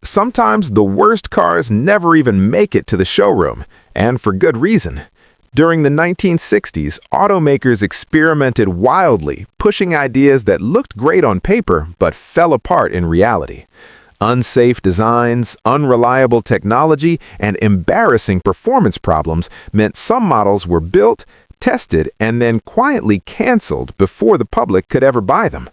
Sometimes the worst cars never even make it to the showroom, and for good reason. During the 1960s, automakers experimented wildly, pushing ideas that looked great on paper but fell apart in reality. Unsafe designs, unreliable technology, and embarrassing performance problems meant some models were built, tested, and then quietly canceled before the public could ever buy them.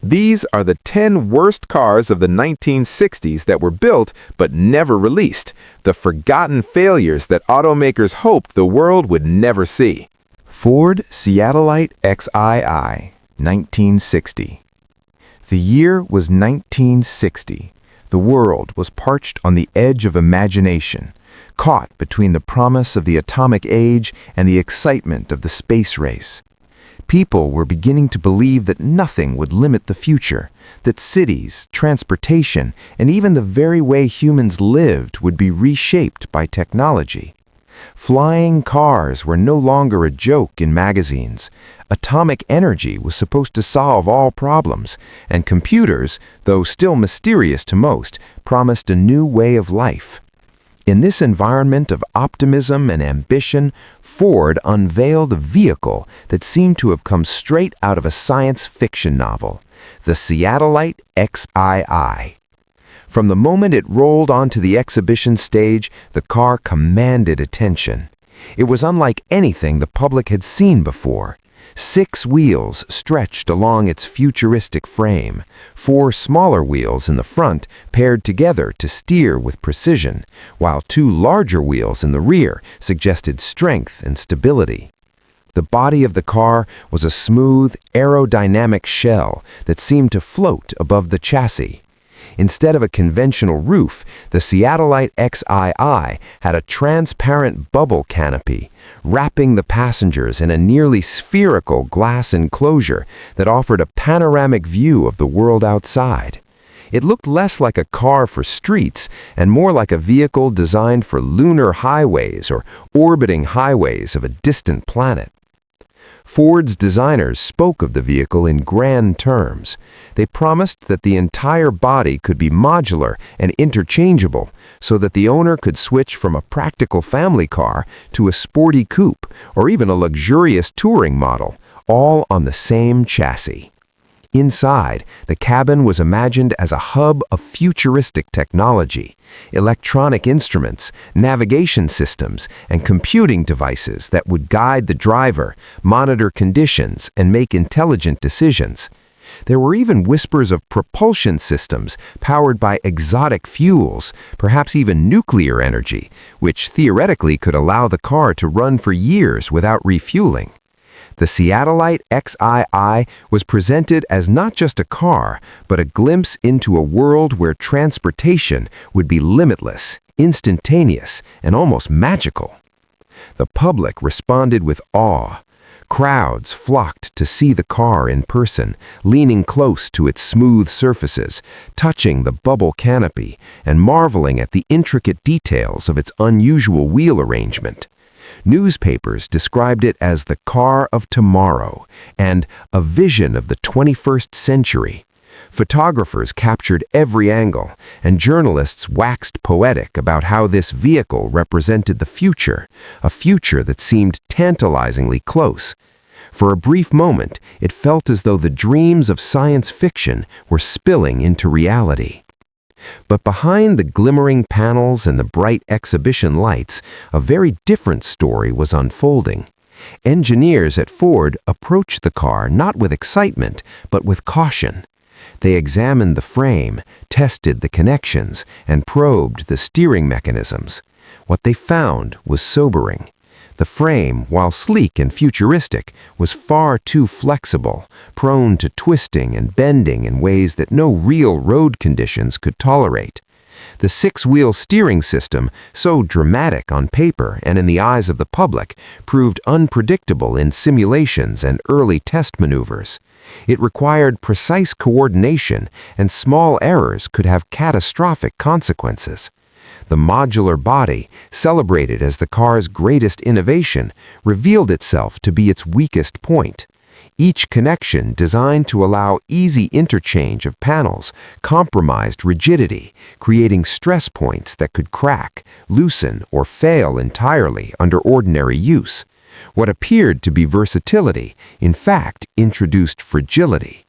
These are the 10 worst cars of the 1960s that were built but never released, the forgotten failures that automakers hoped the world would never see. Ford Seattleite XII, 1960. The year was 1960. The world was parched on the edge of imagination, caught between the promise of the atomic age and the excitement of the space race. People were beginning to believe that nothing would limit the future, that cities, transportation, and even the very way humans lived would be reshaped by technology. Flying cars were no longer a joke in magazines. Atomic energy was supposed to solve all problems, and computers, though still mysterious to most, promised a new way of life. In this environment of optimism and ambition, Ford unveiled a vehicle that seemed to have come straight out of a science fiction novel, the Seattleite XII. From the moment it rolled onto the exhibition stage, the car commanded attention. It was unlike anything the public had seen before. 6 wheels stretched along its futuristic frame, 4 smaller wheels in the front paired together to steer with precision, while 2 larger wheels in the rear suggested strength and stability. The body of the car was a smooth, aerodynamic shell that seemed to float above the chassis. Instead of a conventional roof, the Seattleite XII had a transparent bubble canopy, wrapping the passengers in a nearly spherical glass enclosure that offered a panoramic view of the world outside. It looked less like a car for streets and more like a vehicle designed for lunar highways or orbiting highways of a distant planet. Ford's designers spoke of the vehicle in grand terms. They promised that the entire body could be modular and interchangeable so that the owner could switch from a practical family car to a sporty coupe or even a luxurious touring model, all on the same chassis. Inside, the cabin was imagined as a hub of futuristic technology, electronic instruments, navigation systems, and computing devices that would guide the driver, monitor conditions, and make intelligent decisions. There were even whispers of propulsion systems powered by exotic fuels, perhaps even nuclear energy, which theoretically could allow the car to run for years without refueling. The Seattleite XII was presented as not just a car, but a glimpse into a world where transportation would be limitless, instantaneous, and almost magical. The public responded with awe. Crowds flocked to see the car in person, leaning close to its smooth surfaces, touching the bubble canopy, and marveling at the intricate details of its unusual wheel arrangement. Newspapers described it as the car of tomorrow and a vision of the 21st century. Photographers captured every angle, and journalists waxed poetic about how this vehicle represented the future, a future that seemed tantalizingly close. For a brief moment, it felt as though the dreams of science fiction were spilling into reality. But behind the glimmering panels and the bright exhibition lights, a very different story was unfolding. Engineers at Ford approached the car not with excitement, but with caution. They examined the frame, tested the connections, and probed the steering mechanisms. What they found was sobering. The frame, while sleek and futuristic, was far too flexible, prone to twisting and bending in ways that no real road conditions could tolerate. The 6-wheel steering system, so dramatic on paper and in the eyes of the public, proved unpredictable in simulations and early test maneuvers. It required precise coordination, and small errors could have catastrophic consequences. The modular body, celebrated as the car's greatest innovation, revealed itself to be its weakest point. each connection designed to allow easy interchange of panels, compromised rigidity, creating stress points that could crack, loosen, or fail entirely under ordinary use. What appeared to be versatility, in fact, introduced fragility.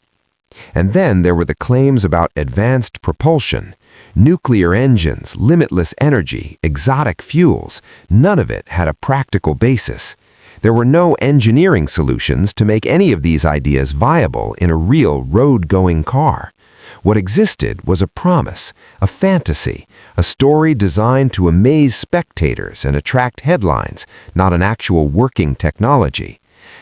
And then there were the claims about advanced propulsion. Nuclear engines, limitless energy, exotic fuels, none of it had a practical basis. There were no engineering solutions to make any of these ideas viable in a real road-going car. What existed was a promise, a fantasy, a story designed to amaze spectators and attract headlines, not an actual working technology.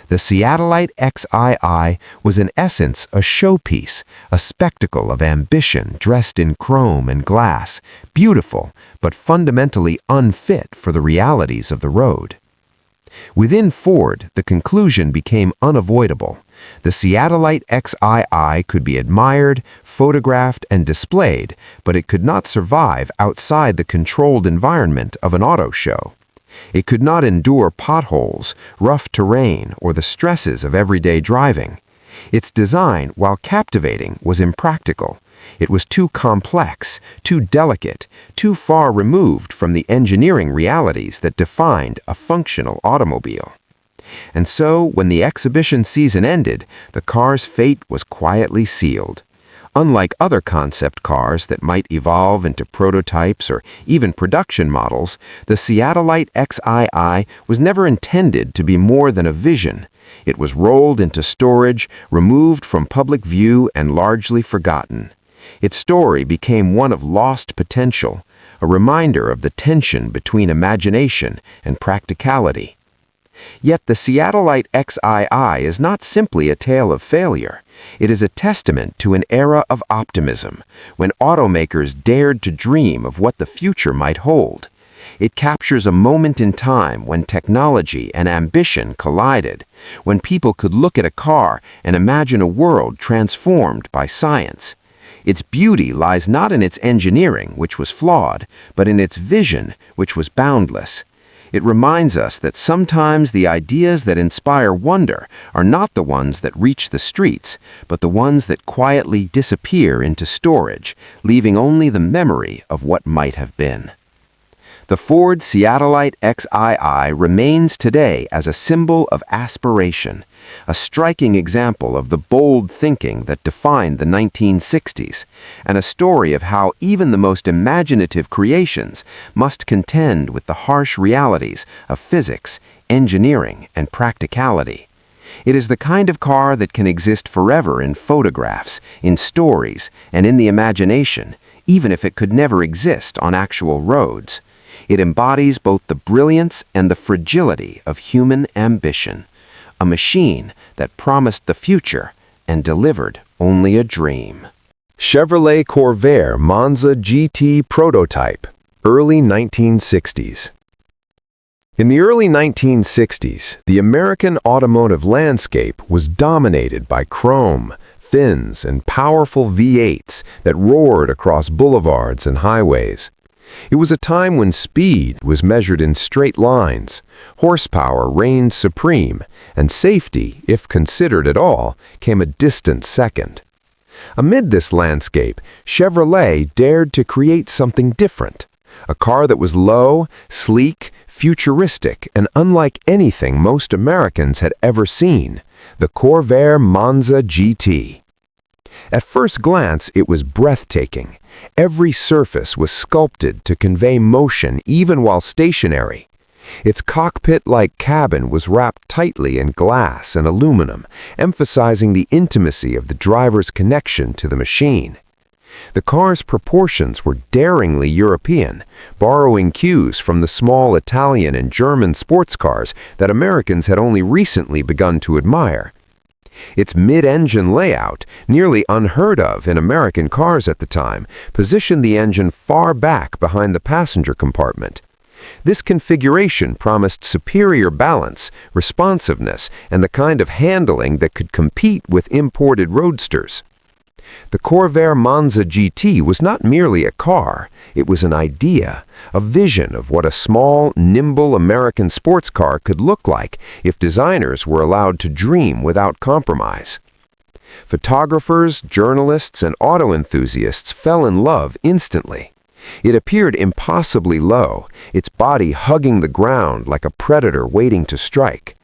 The Seattleite XII was in essence a showpiece, a spectacle of ambition dressed in chrome and glass, beautiful but fundamentally unfit for the realities of the road. Within Ford, the conclusion became unavoidable. The Seattleite XII could be admired, photographed, and displayed, but it could not survive outside the controlled environment of an auto show. It could not endure potholes, rough terrain, or the stresses of everyday driving. Its design, while captivating, was impractical. It was too complex, too delicate, too far removed from the engineering realities that defined a functional automobile. And so, when the exhibition season ended, the car's fate was quietly sealed. Unlike other concept cars that might evolve into prototypes or even production models, the Seattleite XII was never intended to be more than a vision. It was rolled into storage, removed from public view, and largely forgotten. Its story became one of lost potential, a reminder of the tension between imagination and practicality. Yet the Seattleite XII is not simply a tale of failure. It is a testament to an era of optimism, when automakers dared to dream of what the future might hold. It captures a moment in time when technology and ambition collided, when people could look at a car and imagine a world transformed by science. Its beauty lies not in its engineering, which was flawed, but in its vision, which was boundless. It reminds us that sometimes the ideas that inspire wonder are not the ones that reach the streets, but the ones that quietly disappear into storage, leaving only the memory of what might have been. The Ford Seattleite XII remains today as a symbol of aspiration, a striking example of the bold thinking that defined the 1960s, and a story of how even the most imaginative creations must contend with the harsh realities of physics, engineering, and practicality. It is the kind of car that can exist forever in photographs, in stories, and in the imagination, even if it could never exist on actual roads. It embodies both the brilliance and the fragility of human ambition, a machine that promised the future and delivered only a dream. Chevrolet Corvair Monza GT Prototype, early 1960s. In the early 1960s, the American automotive landscape was dominated by chrome, fins, and powerful V8s that roared across boulevards and highways. It was a time when speed was measured in straight lines, horsepower reigned supreme, and safety, if considered at all, came a distant second. Amid this landscape, Chevrolet dared to create something different, a car that was low, sleek, futuristic, and unlike anything most Americans had ever seen, the Corvair Monza GT. At first glance, it was breathtaking. Every surface was sculpted to convey motion even while stationary. Its cockpit-like cabin was wrapped tightly in glass and aluminum, emphasizing the intimacy of the driver's connection to the machine. The car's proportions were daringly European, borrowing cues from the small Italian and German sports cars that Americans had only recently begun to admire. Its mid-engine layout, nearly unheard of in American cars at the time, positioned the engine far back behind the passenger compartment. This configuration promised superior balance, responsiveness, and the kind of handling that could compete with imported roadsters. The Corvair Monza GT was not merely a car, it was an idea, a vision of what a small, nimble American sports car could look like if designers were allowed to dream without compromise. Photographers, journalists, and auto enthusiasts fell in love instantly. It appeared impossibly low, its body hugging the ground like a predator waiting to strike.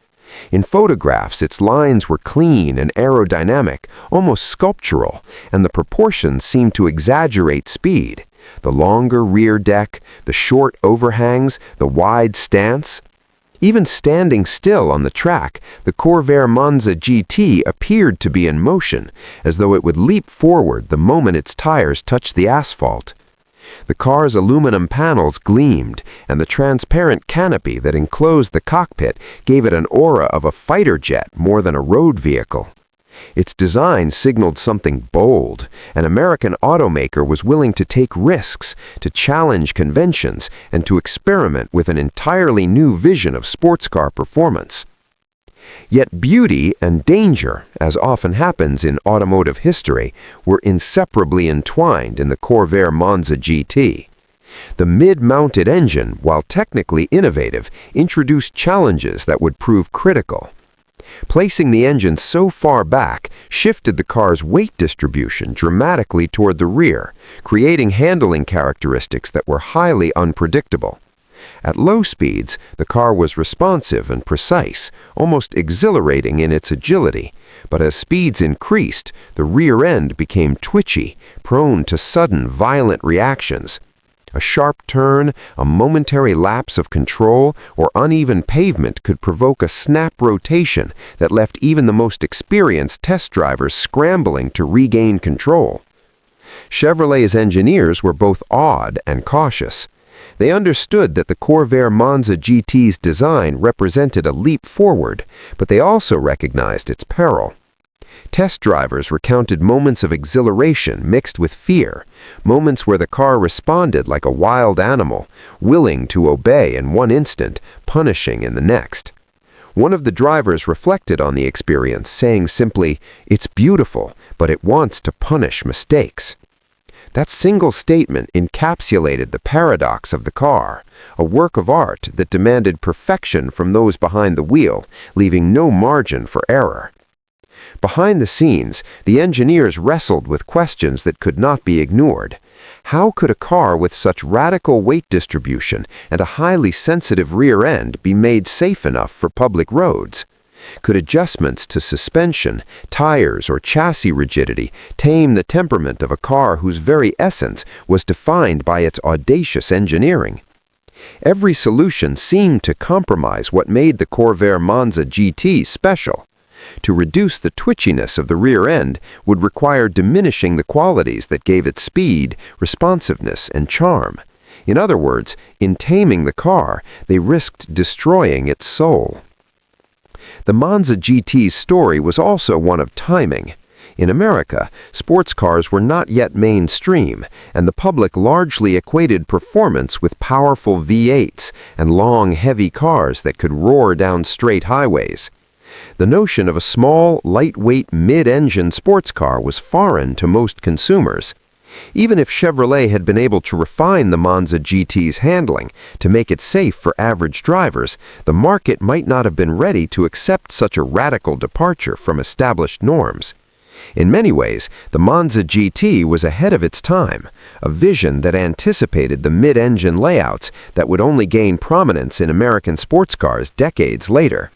In photographs, its lines were clean and aerodynamic, almost sculptural, and the proportions seemed to exaggerate speed. The longer rear deck, the short overhangs, the wide stance. Even standing still on the track, the Corvair Monza GT appeared to be in motion, as though it would leap forward the moment its tires touched the asphalt. The car's aluminum panels gleamed, and the transparent canopy that enclosed the cockpit gave it an aura of a fighter jet more than a road vehicle. Its design signaled something bold. An American automaker was willing to take risks, to challenge conventions, and to experiment with an entirely new vision of sports car performance. Yet beauty and danger, as often happens in automotive history, were inseparably entwined in the Corvair Monza GT. The mid-mounted engine, while technically innovative, introduced challenges that would prove critical. Placing the engine so far back shifted the car's weight distribution dramatically toward the rear, creating handling characteristics that were highly unpredictable. At low speeds, the car was responsive and precise, almost exhilarating in its agility, but as speeds increased, the rear end became twitchy, prone to sudden, violent reactions. A sharp turn, a momentary lapse of control, or uneven pavement could provoke a snap rotation that left even the most experienced test drivers scrambling to regain control. Chevrolet's engineers were both awed and cautious. They understood that the Corvair Monza GT's design represented a leap forward, but they also recognized its peril. Test drivers recounted moments of exhilaration mixed with fear, moments where the car responded like a wild animal, willing to obey in one instant, punishing in the next. One of the drivers reflected on the experience, saying simply, "It's beautiful, but it wants to punish mistakes." That single statement encapsulated the paradox of the car, a work of art that demanded perfection from those behind the wheel, leaving no margin for error. Behind the scenes, the engineers wrestled with questions that could not be ignored. How could a car with such radical weight distribution and a highly sensitive rear end be made safe enough for public roads? Could adjustments to suspension, tires, or chassis rigidity tame the temperament of a car whose very essence was defined by its audacious engineering? Every solution seemed to compromise what made the Corvair Monza GT special. To reduce the twitchiness of the rear end would require diminishing the qualities that gave it speed, responsiveness, and charm. In other words, in taming the car, they risked destroying its soul. The Monza GT's story was also one of timing. In America, sports cars were not yet mainstream, and the public largely equated performance with powerful V8s and long, heavy cars that could roar down straight highways. The notion of a small, lightweight, mid-engine sports car was foreign to most consumers. Even if Chevrolet had been able to refine the Monza GT's handling to make it safe for average drivers, the market might not have been ready to accept such a radical departure from established norms. In many ways, the Monza GT was ahead of its time, a vision that anticipated the mid-engine layouts that would only gain prominence in American sports cars decades later.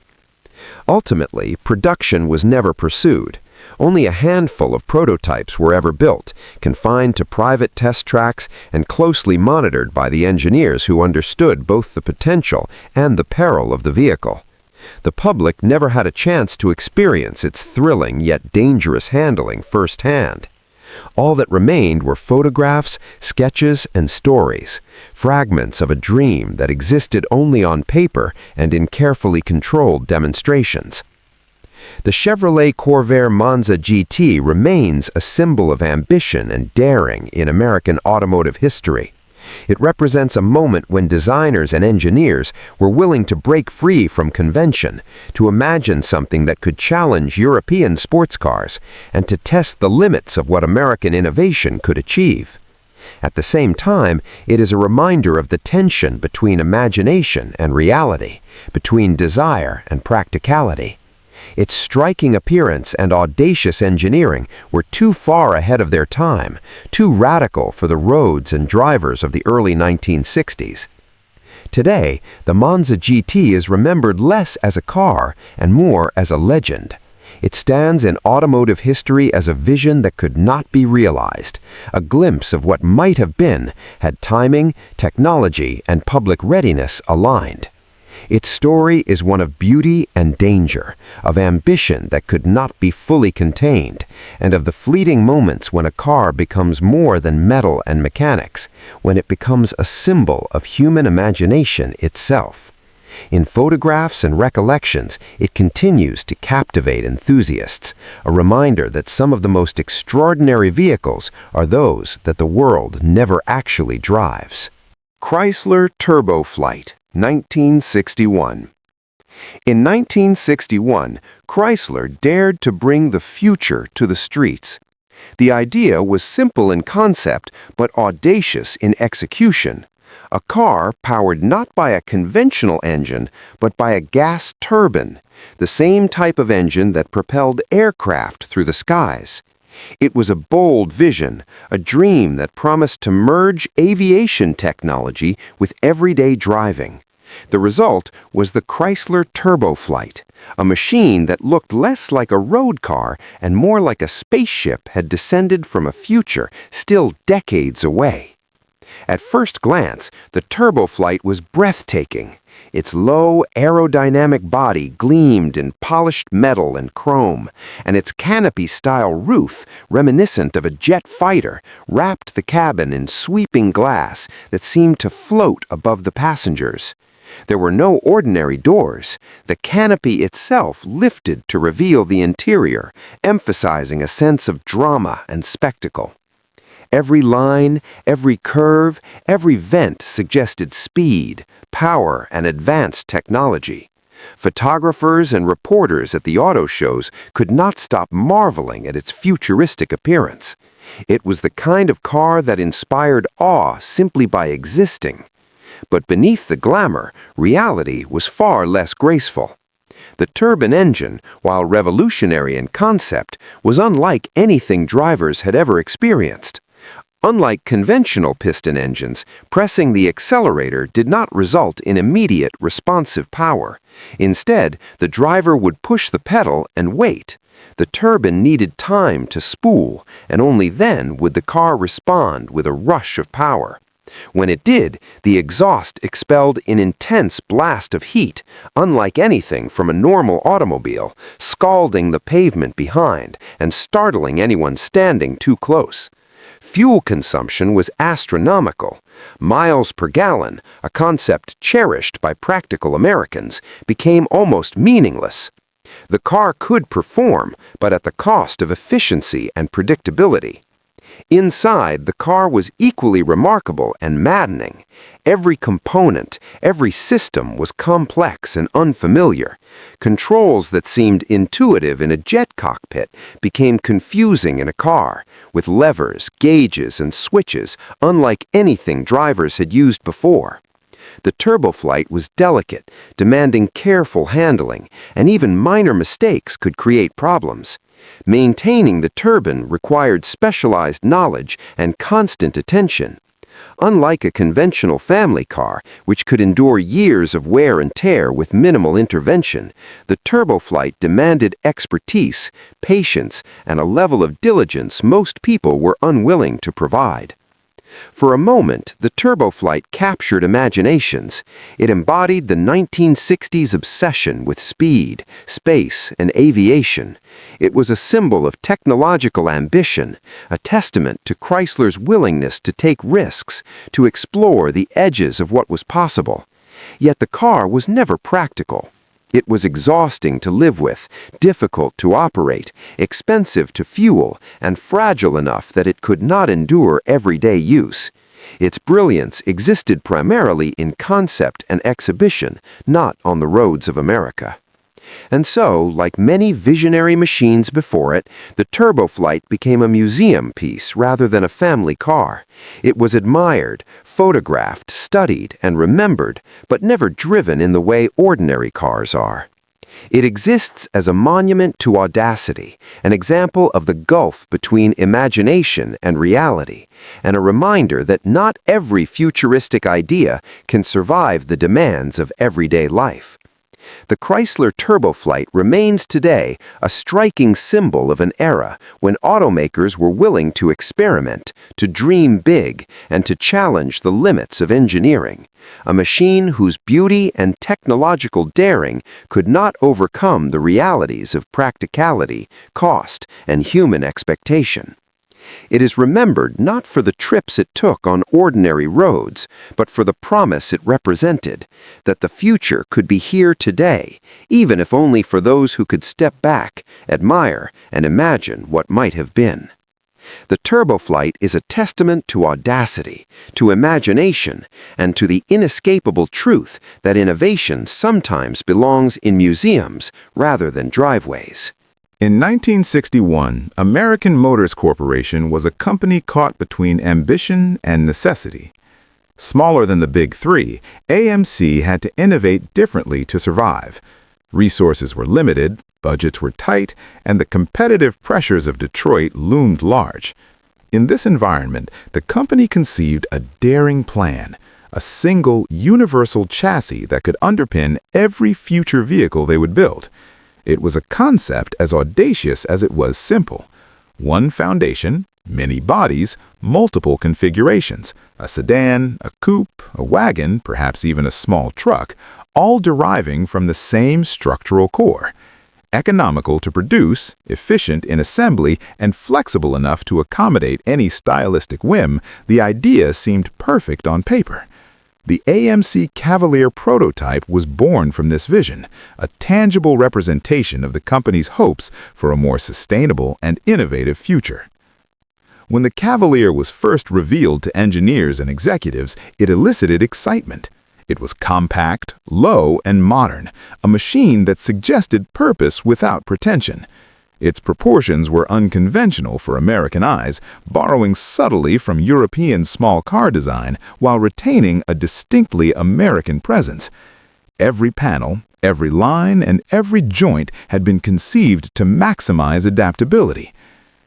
Ultimately, production was never pursued. Only a handful of prototypes were ever built, confined to private test tracks and closely monitored by the engineers who understood both the potential and the peril of the vehicle. The public never had a chance to experience its thrilling yet dangerous handling firsthand. All that remained were photographs, sketches, and stories, fragments of a dream that existed only on paper and in carefully controlled demonstrations. The Chevrolet Corvair Monza GT remains a symbol of ambition and daring in American automotive history. It represents a moment when designers and engineers were willing to break free from convention, to imagine something that could challenge European sports cars, and to test the limits of what American innovation could achieve. At the same time, it is a reminder of the tension between imagination and reality, between desire and practicality. Its striking appearance and audacious engineering were too far ahead of their time, too radical for the roads and drivers of the early 1960s. Today, the Monza GT is remembered less as a car and more as a legend. It stands in automotive history as a vision that could not be realized, a glimpse of what might have been had timing, technology, and public readiness aligned. Its story is one of beauty and danger, of ambition that could not be fully contained, and of the fleeting moments when a car becomes more than metal and mechanics, when it becomes a symbol of human imagination itself. In photographs and recollections, it continues to captivate enthusiasts, a reminder that some of the most extraordinary vehicles are those that the world never actually drives. Chrysler Turboflight, 1961. In 1961, Chrysler dared to bring the future to the streets. The idea was simple in concept, but audacious in execution. A car powered not by a conventional engine, but by a gas turbine, the same type of engine that propelled aircraft through the skies. It was a bold vision, a dream that promised to merge aviation technology with everyday driving. The result was the Chrysler Turboflight, a machine that looked less like a road car and more like a spaceship had descended from a future still decades away. At first glance, the Turboflight was breathtaking. Its low, aerodynamic body gleamed in polished metal and chrome, and its canopy-style roof, reminiscent of a jet fighter, wrapped the cabin in sweeping glass that seemed to float above the passengers. There were no ordinary doors. The canopy itself lifted to reveal the interior, emphasizing a sense of drama and spectacle. Every line, every curve, every vent suggested speed, power, and advanced technology. Photographers and reporters at the auto shows could not stop marveling at its futuristic appearance. It was the kind of car that inspired awe simply by existing. But beneath the glamour, reality was far less graceful. The turbine engine, while revolutionary in concept, was unlike anything drivers had ever experienced. Unlike conventional piston engines, pressing the accelerator did not result in immediate responsive power. Instead, the driver would push the pedal and wait. The turbine needed time to spool, and only then would the car respond with a rush of power. When it did, the exhaust expelled an intense blast of heat, unlike anything from a normal automobile, scalding the pavement behind and startling anyone standing too close. Fuel consumption was astronomical. Miles per gallon, a concept cherished by practical Americans, became almost meaningless. The car could perform, but at the cost of efficiency and predictability. Inside, the car was equally remarkable and maddening. Every component, every system was complex and unfamiliar. Controls that seemed intuitive in a jet cockpit became confusing in a car, with levers, gauges, and switches unlike anything drivers had used before. The Turboflight was delicate, demanding careful handling, and even minor mistakes could create problems. Maintaining the turbine required specialized knowledge and constant attention. Unlike a conventional family car, which could endure years of wear and tear with minimal intervention, the Turboflight demanded expertise, patience, and a level of diligence most people were unwilling to provide. For a moment, the Turboflight captured imaginations. It embodied the 1960s obsession with speed, space, and aviation. It was a symbol of technological ambition, a testament to Chrysler's willingness to take risks, to explore the edges of what was possible. Yet the car was never practical. It was exhausting to live with, difficult to operate, expensive to fuel, and fragile enough that it could not endure everyday use. Its brilliance existed primarily in concept and exhibition, not on the roads of America. And so, like many visionary machines before it, the Turboflight became a museum piece rather than a family car. It was admired, photographed, studied, and remembered, but never driven in the way ordinary cars are. It exists as a monument to audacity, an example of the gulf between imagination and reality, and a reminder that not every futuristic idea can survive the demands of everyday life. The Chrysler Turboflight remains today a striking symbol of an era when automakers were willing to experiment, to dream big, and to challenge the limits of engineering. A machine whose beauty and technological daring could not overcome the realities of practicality, cost, and human expectation. It is remembered not for the trips it took on ordinary roads, but for the promise it represented, that the future could be here today, even if only for those who could step back, admire, and imagine what might have been. The Turboflight is a testament to audacity, to imagination, and to the inescapable truth that innovation sometimes belongs in museums rather than driveways. In 1961, American Motors Corporation was a company caught between ambition and necessity. Smaller than the Big Three, AMC had to innovate differently to survive. Resources were limited, budgets were tight, and the competitive pressures of Detroit loomed large. In this environment, the company conceived a daring plan, a single, universal chassis that could underpin every future vehicle they would build. It was a concept as audacious as it was simple. One foundation, many bodies, multiple configurations, a sedan, a coupe, a wagon, perhaps even a small truck, all deriving from the same structural core. Economical to produce, efficient in assembly, and flexible enough to accommodate any stylistic whim, the idea seemed perfect on paper. The AMC Cavalier Prototype was born from this vision, a tangible representation of the company's hopes for a more sustainable and innovative future. When the Cavalier was first revealed to engineers and executives, it elicited excitement. It was compact, low, and modern, a machine that suggested purpose without pretension. Its proportions were unconventional for American eyes, borrowing subtly from European small car design while retaining a distinctly American presence. Every panel, every line, and every joint had been conceived to maximize adaptability.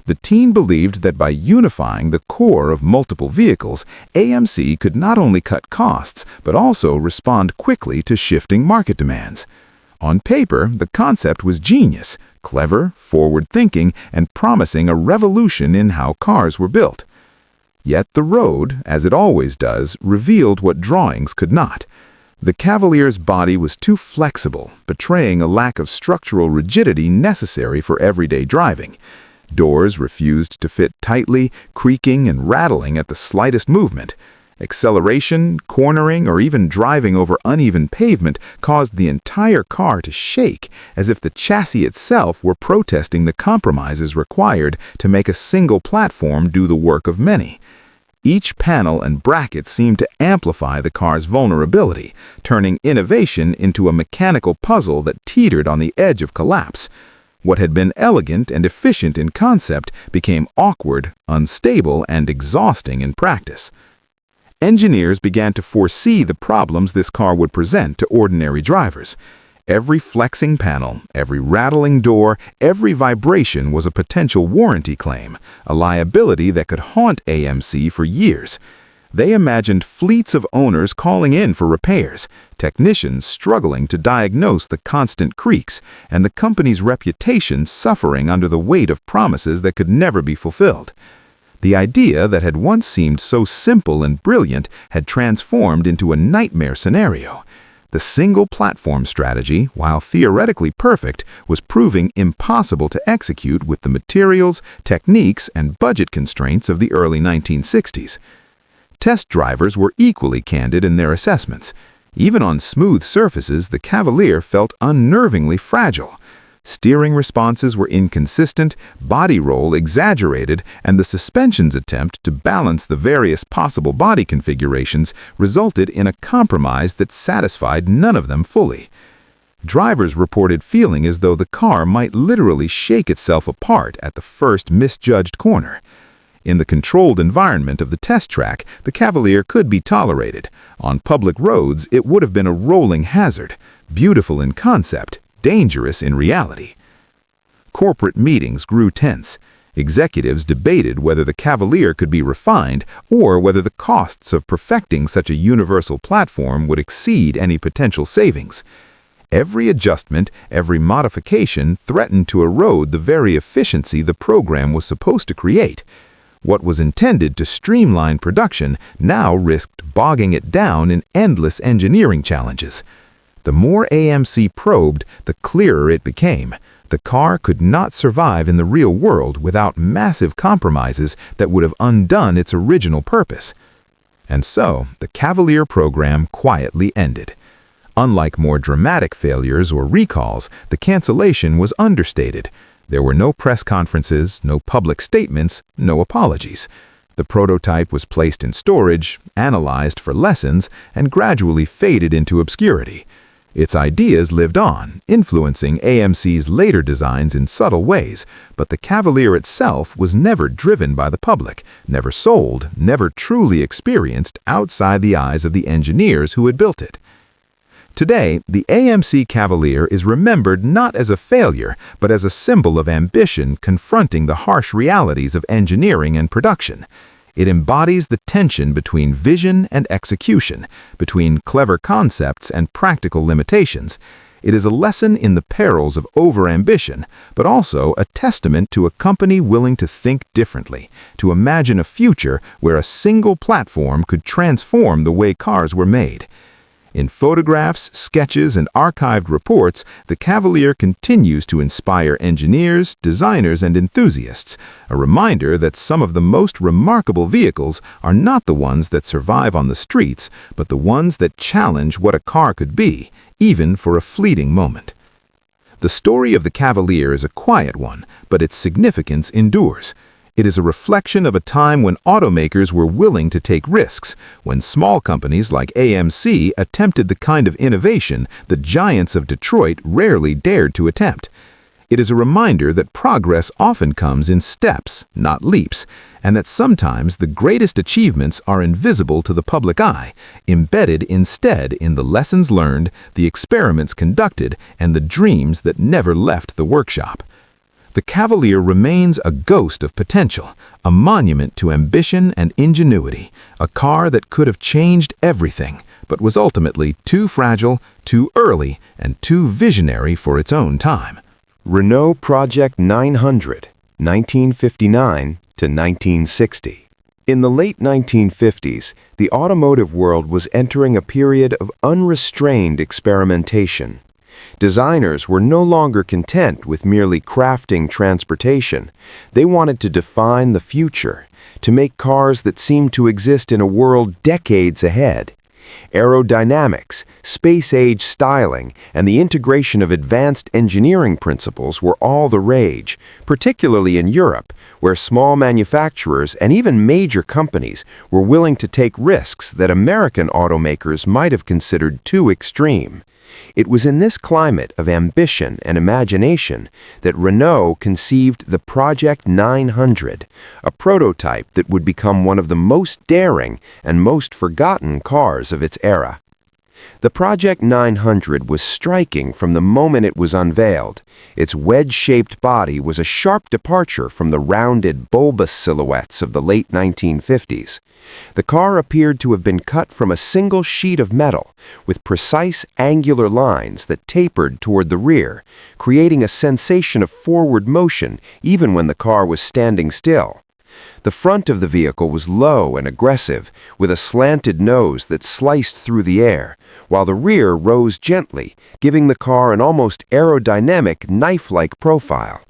The team believed that by unifying the core of multiple vehicles, AMC could not only cut costs, but also respond quickly to shifting market demands. On paper, the concept was genius, clever, forward-thinking, and promising a revolution in how cars were built. Yet the road, as it always does, revealed what drawings could not. The Cavalier's body was too flexible, betraying a lack of structural rigidity necessary for everyday driving. Doors refused to fit tightly, creaking and rattling at the slightest movement. Acceleration, cornering, or even driving over uneven pavement caused the entire car to shake, as if the chassis itself were protesting the compromises required to make a single platform do the work of many. Each panel and bracket seemed to amplify the car's vulnerability, turning innovation into a mechanical puzzle that teetered on the edge of collapse. What had been elegant and efficient in concept became awkward, unstable, and exhausting in practice. Engineers began to foresee the problems this car would present to ordinary drivers. Every flexing panel, every rattling door, every vibration was a potential warranty claim, a liability that could haunt AMC for years. They imagined fleets of owners calling in for repairs, technicians struggling to diagnose the constant creaks, and the company's reputation suffering under the weight of promises that could never be fulfilled. The idea that had once seemed so simple and brilliant had transformed into a nightmare scenario. The single platform strategy, while theoretically perfect, was proving impossible to execute with the materials, techniques, and budget constraints of the early 1960s. Test drivers were equally candid in their assessments. Even on smooth surfaces, the Cavalier felt unnervingly fragile. Steering responses were inconsistent, body roll exaggerated, and the suspension's attempt to balance the various possible body configurations resulted in a compromise that satisfied none of them fully. Drivers reported feeling as though the car might literally shake itself apart at the first misjudged corner. In the controlled environment of the test track, the Cavalier could be tolerated. On public roads, it would have been a rolling hazard, beautiful in concept, dangerous in reality. Corporate meetings grew tense. Executives debated whether the Cavalier could be refined or whether the costs of perfecting such a universal platform would exceed any potential savings. Every adjustment, every modification threatened to erode the very efficiency the program was supposed to create. What was intended to streamline production now risked bogging it down in endless engineering challenges. The more AMC probed, the clearer it became. The car could not survive in the real world without massive compromises that would have undone its original purpose. And so, the Cavalier program quietly ended. Unlike more dramatic failures or recalls, the cancellation was understated. There were no press conferences, no public statements, no apologies. The prototype was placed in storage, analyzed for lessons, and gradually faded into obscurity. Its ideas lived on, influencing AMC's later designs in subtle ways, but the Cavalier itself was never driven by the public, never sold, never truly experienced outside the eyes of the engineers who had built it. Today, the AMC Cavalier is remembered not as a failure, but as a symbol of ambition confronting the harsh realities of engineering and production. It embodies the tension between vision and execution, between clever concepts and practical limitations. It is a lesson in the perils of overambition, but also a testament to a company willing to think differently, to imagine a future where a single platform could transform the way cars were made. In photographs, sketches, and archived reports, the Cavalier continues to inspire engineers, designers, and enthusiasts, a reminder that some of the most remarkable vehicles are not the ones that survive on the streets, but the ones that challenge what a car could be, even for a fleeting moment. The story of the Cavalier is a quiet one, but its significance endures. It is a reflection of a time when automakers were willing to take risks, when small companies like AMC attempted the kind of innovation the giants of Detroit rarely dared to attempt. It is a reminder that progress often comes in steps, not leaps, and that sometimes the greatest achievements are invisible to the public eye, embedded instead in the lessons learned, the experiments conducted, and the dreams that never left the workshop. The Cavalier remains a ghost of potential, a monument to ambition and ingenuity, a car that could have changed everything, but was ultimately too fragile, too early, and too visionary for its own time. Renault Project 900, 1959 to 1960. In the late 1950s, the automotive world was entering a period of unrestrained experimentation. Designers were no longer content with merely crafting transportation. They wanted to define the future, to make cars that seemed to exist in a world decades ahead. Aerodynamics, space-age styling, and the integration of advanced engineering principles were all the rage, particularly in Europe, where small manufacturers and even major companies were willing to take risks that American automakers might have considered too extreme. It was in this climate of ambition and imagination that Renault conceived the Project 900, a prototype that would become one of the most daring and most forgotten cars of its era. The Project 900 was striking from the moment it was unveiled. Its wedge-shaped body was a sharp departure from the rounded, bulbous silhouettes of the late 1950s. The car appeared to have been cut from a single sheet of metal, with precise angular lines that tapered toward the rear, creating a sensation of forward motion even when the car was standing still. The front of the vehicle was low and aggressive, with a slanted nose that sliced through the air, while the rear rose gently, giving the car an almost aerodynamic, knife-like profile.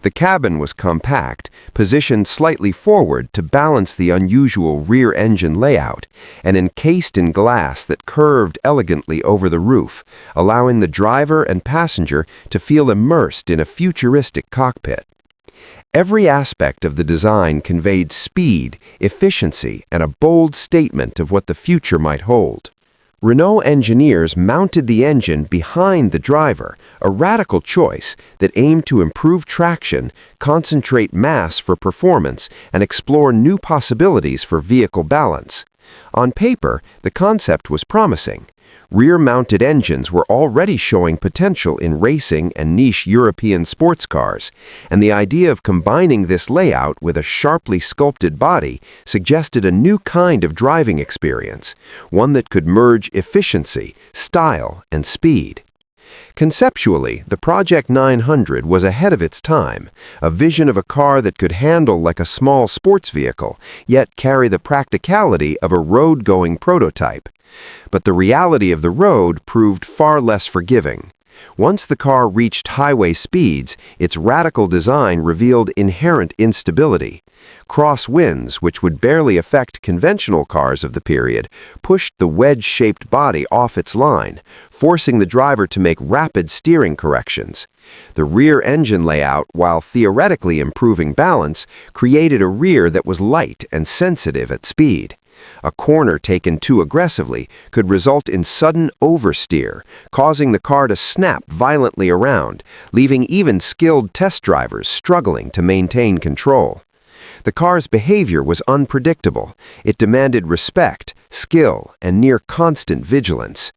The cabin was compact, positioned slightly forward to balance the unusual rear engine layout, and encased in glass that curved elegantly over the roof, allowing the driver and passenger to feel immersed in a futuristic cockpit. Every aspect of the design conveyed speed, efficiency, and a bold statement of what the future might hold. Renault engineers mounted the engine behind the driver, a radical choice that aimed to improve traction, concentrate mass for performance, and explore new possibilities for vehicle balance. On paper, the concept was promising. Rear-mounted engines were already showing potential in racing and niche European sports cars, and the idea of combining this layout with a sharply sculpted body suggested a new kind of driving experience, one that could merge efficiency, style, and speed. Conceptually, the Project 900 was ahead of its time, a vision of a car that could handle like a small sports vehicle, yet carry the practicality of a road-going prototype. But the reality of the road proved far less forgiving. Once the car reached highway speeds, its radical design revealed inherent instability. Crosswinds, which would barely affect conventional cars of the period, pushed the wedge-shaped body off its line, forcing the driver to make rapid steering corrections. The rear engine layout, while theoretically improving balance, created a rear that was light and sensitive at speed. A corner taken too aggressively could result in sudden oversteer, causing the car to snap violently around, leaving even skilled test drivers struggling to maintain control. The car's behavior was unpredictable. It demanded respect, skill, and near constant vigilance.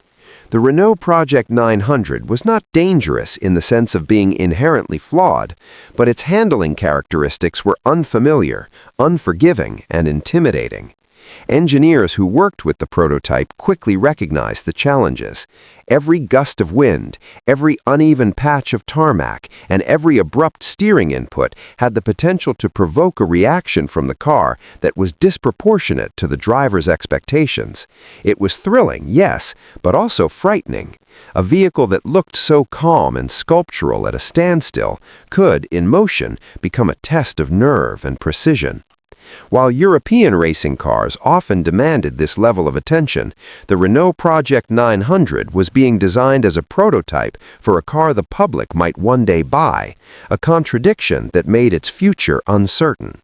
The Renault Project 900 was not dangerous in the sense of being inherently flawed, but its handling characteristics were unfamiliar, unforgiving, and intimidating. Engineers who worked with the prototype quickly recognized the challenges. Every gust of wind, every uneven patch of tarmac, and every abrupt steering input had the potential to provoke a reaction from the car that was disproportionate to the driver's expectations. It was thrilling, yes, but also frightening. A vehicle that looked so calm and sculptural at a standstill could, in motion, become a test of nerve and precision. While European racing cars often demanded this level of attention, the Renault Project 900 was being designed as a prototype for a car the public might one day buy, a contradiction that made its future uncertain.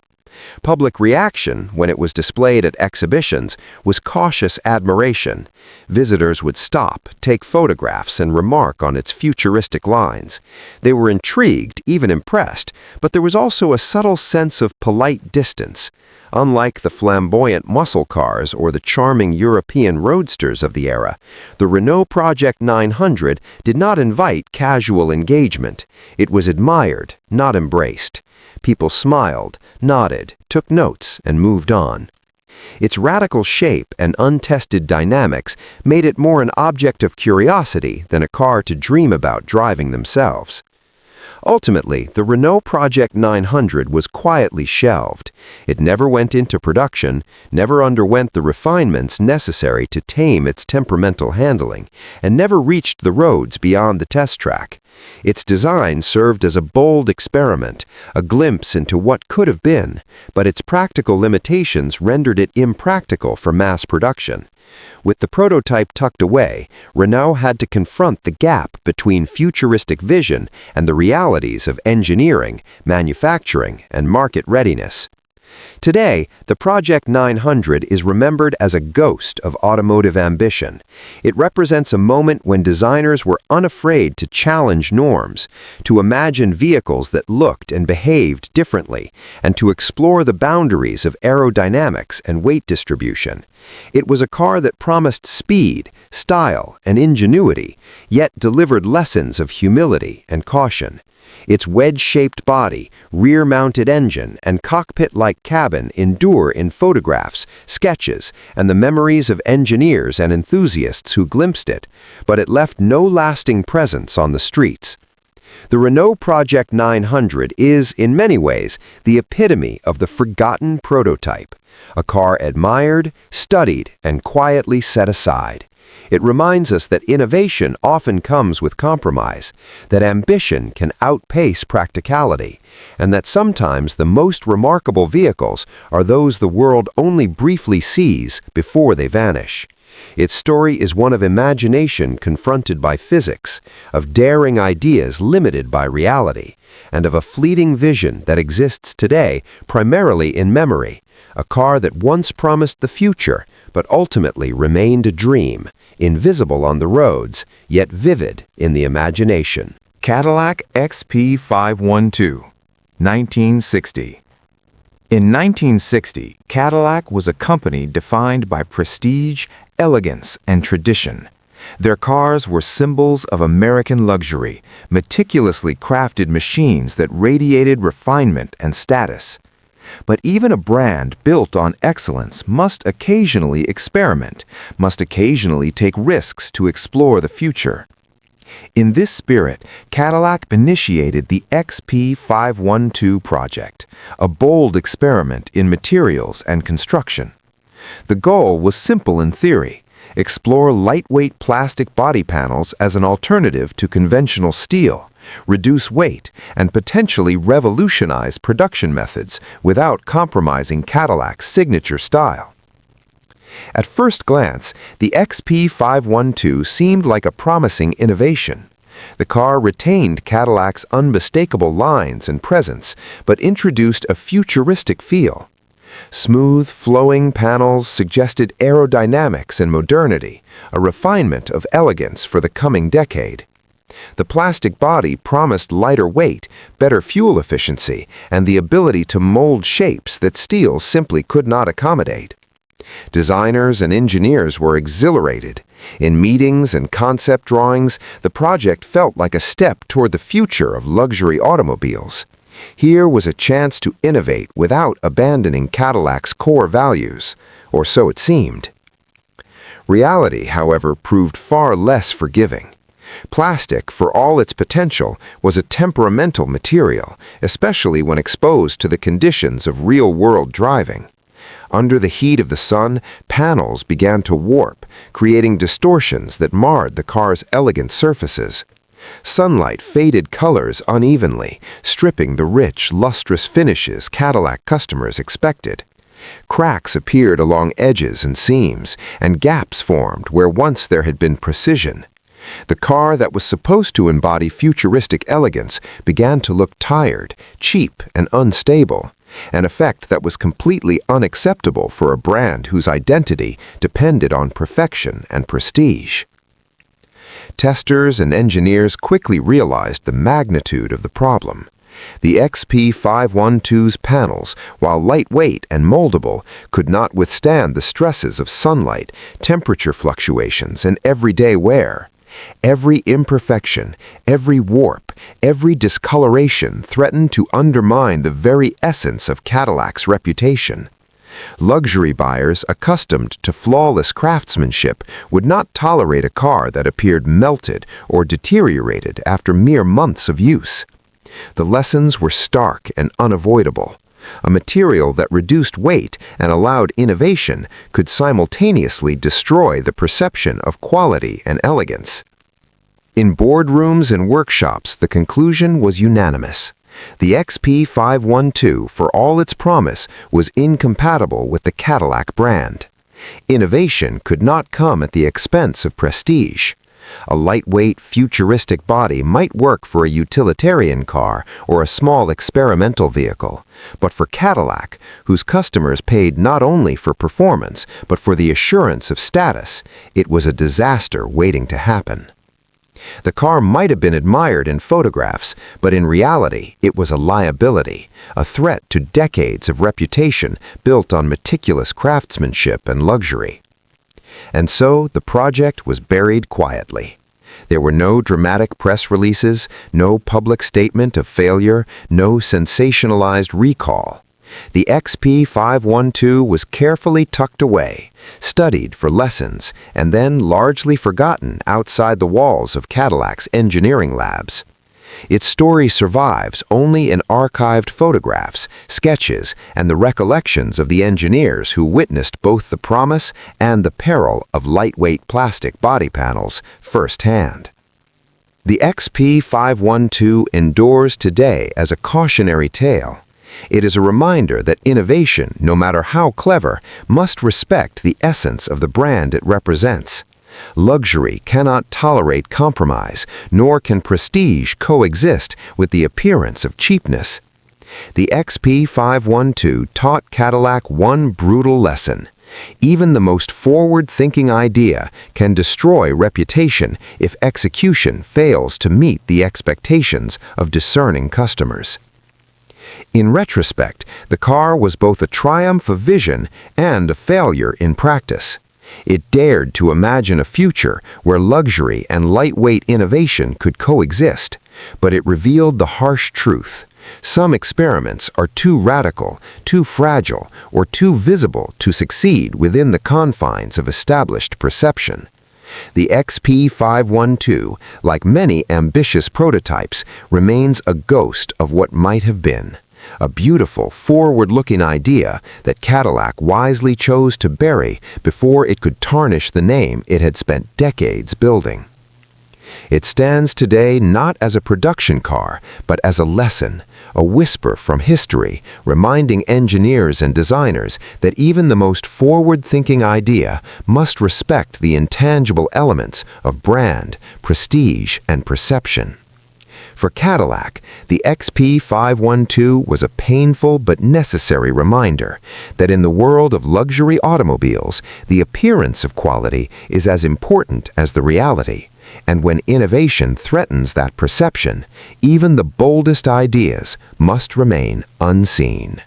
Public reaction, when it was displayed at exhibitions, was cautious admiration. Visitors would stop, take photographs, and remark on its futuristic lines. They were intrigued, even impressed, but there was also a subtle sense of polite distance. Unlike the flamboyant muscle cars or the charming European roadsters of the era, the Renault Project 900 did not invite casual engagement. It was admired, not embraced. People smiled, nodded, took notes, and moved on. Its radical shape and untested dynamics made it more an object of curiosity than a car to dream about driving themselves. Ultimately, the Renault Project 900 was quietly shelved. It never went into production, never underwent the refinements necessary to tame its temperamental handling, and never reached the roads beyond the test track. Its design served as a bold experiment, a glimpse into what could have been, but its practical limitations rendered it impractical for mass production. With the prototype tucked away, Renault had to confront the gap between futuristic vision and the realities of engineering, manufacturing, and market readiness. Today, the Project 900 is remembered as a ghost of automotive ambition. It represents a moment when designers were unafraid to challenge norms, to imagine vehicles that looked and behaved differently, and to explore the boundaries of aerodynamics and weight distribution. It was a car that promised speed, style, and ingenuity, yet delivered lessons of humility and caution. Its wedge-shaped body, rear-mounted engine, and cockpit-like cabin endure in photographs, sketches, and the memories of engineers and enthusiasts who glimpsed it, but it left no lasting presence on the streets. The Renault Project 900 is, in many ways, the epitome of the forgotten prototype, a car admired, studied, and quietly set aside. It reminds us that innovation often comes with compromise, that ambition can outpace practicality, and that sometimes the most remarkable vehicles are those the world only briefly sees before they vanish. Its story is one of imagination confronted by physics, of daring ideas limited by reality, and of a fleeting vision that exists today primarily in memory, a car that once promised the future but ultimately remained a dream, invisible on the roads, yet vivid in the imagination. Cadillac XP512, 1960. In 1960, Cadillac was a company defined by prestige, elegance, and tradition. Their cars were symbols of American luxury, meticulously crafted machines that radiated refinement and status. But even a brand built on excellence must occasionally experiment, must occasionally take risks to explore the future. In this spirit, Cadillac initiated the XP512 project, a bold experiment in materials and construction. The goal was simple in theory: explore lightweight plastic body panels as an alternative to conventional steel, reduce weight, and potentially revolutionize production methods without compromising Cadillac's signature style. At first glance, the XP512 seemed like a promising innovation. The car retained Cadillac's unmistakable lines and presence, but introduced a futuristic feel. Smooth, flowing panels suggested aerodynamics and modernity, a refinement of elegance for the coming decade. The plastic body promised lighter weight, better fuel efficiency, and the ability to mold shapes that steel simply could not accommodate. Designers and engineers were exhilarated. In meetings and concept drawings, the project felt like a step toward the future of luxury automobiles. Here was a chance to innovate without abandoning Cadillac's core values, or so it seemed. Reality, however, proved far less forgiving. Plastic, for all its potential, was a temperamental material, especially when exposed to the conditions of real-world driving. Under the heat of the sun, panels began to warp, creating distortions that marred the car's elegant surfaces. Sunlight faded colors unevenly, stripping the rich, lustrous finishes Cadillac customers expected. Cracks appeared along edges and seams, and gaps formed where once there had been precision. The car that was supposed to embody futuristic elegance began to look tired, cheap, and unstable, an effect that was completely unacceptable for a brand whose identity depended on perfection and prestige. Testers and engineers quickly realized the magnitude of the problem. The XP512's panels, while lightweight and moldable, could not withstand the stresses of sunlight, temperature fluctuations, and everyday wear. Every imperfection, every warp, every discoloration threatened to undermine the very essence of Cadillac's reputation. Luxury buyers accustomed to flawless craftsmanship would not tolerate a car that appeared melted or deteriorated after mere months of use. The lessons were stark and unavoidable. A material that reduced weight and allowed innovation could simultaneously destroy the perception of quality and elegance. In boardrooms and workshops, the conclusion was unanimous. The XP512, for all its promise, was incompatible with the Cadillac brand. Innovation could not come at the expense of prestige. A lightweight, futuristic body might work for a utilitarian car or a small experimental vehicle, but for Cadillac, whose customers paid not only for performance but for the assurance of status, it was a disaster waiting to happen. The car might have been admired in photographs, but in reality it was a liability, a threat to decades of reputation built on meticulous craftsmanship and luxury. And so the project was buried quietly. There were no dramatic press releases, no public statement of failure, no sensationalized recall. The XP512 was carefully tucked away, studied for lessons, and then largely forgotten outside the walls of Cadillac's engineering labs. Its story survives only in archived photographs, sketches, and the recollections of the engineers who witnessed both the promise and the peril of lightweight plastic body panels firsthand. The XP512 endures today as a cautionary tale. It is a reminder that innovation, no matter how clever, must respect the essence of the brand it represents. Luxury cannot tolerate compromise, nor can prestige coexist with the appearance of cheapness. The XP512 taught Cadillac one brutal lesson. Even the most forward-thinking idea can destroy reputation if execution fails to meet the expectations of discerning customers. In retrospect, the car was both a triumph of vision and a failure in practice. It dared to imagine a future where luxury and lightweight innovation could coexist, but it revealed the harsh truth. Some experiments are too radical, too fragile, or too visible to succeed within the confines of established perception. The XP512, like many ambitious prototypes, remains a ghost of what might have been. A beautiful, forward-looking idea that Cadillac wisely chose to bury before it could tarnish the name it had spent decades building. It stands today not as a production car, but as a lesson, a whisper from history, reminding engineers and designers that even the most forward-thinking idea must respect the intangible elements of brand, prestige, and perception. For Cadillac, the XP512 was a painful but necessary reminder that in the world of luxury automobiles, the appearance of quality is as important as the reality. And when innovation threatens that perception, even the boldest ideas must remain unseen.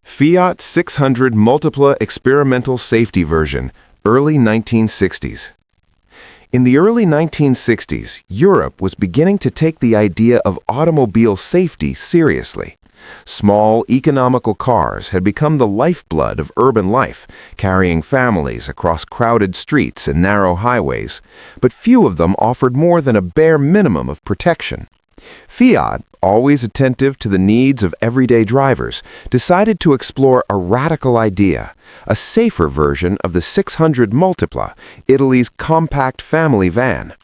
Fiat 600 Multipla Experimental Safety Version, early 1960s. In the early 1960s, Europe was beginning to take the idea of automobile safety seriously. Small, economical cars had become the lifeblood of urban life, carrying families across crowded streets and narrow highways, but few of them offered more than a bare minimum of protection. Fiat, always attentive to the needs of everyday drivers, decided to explore a radical idea, a safer version of the 600 Multipla, Italy's compact family van.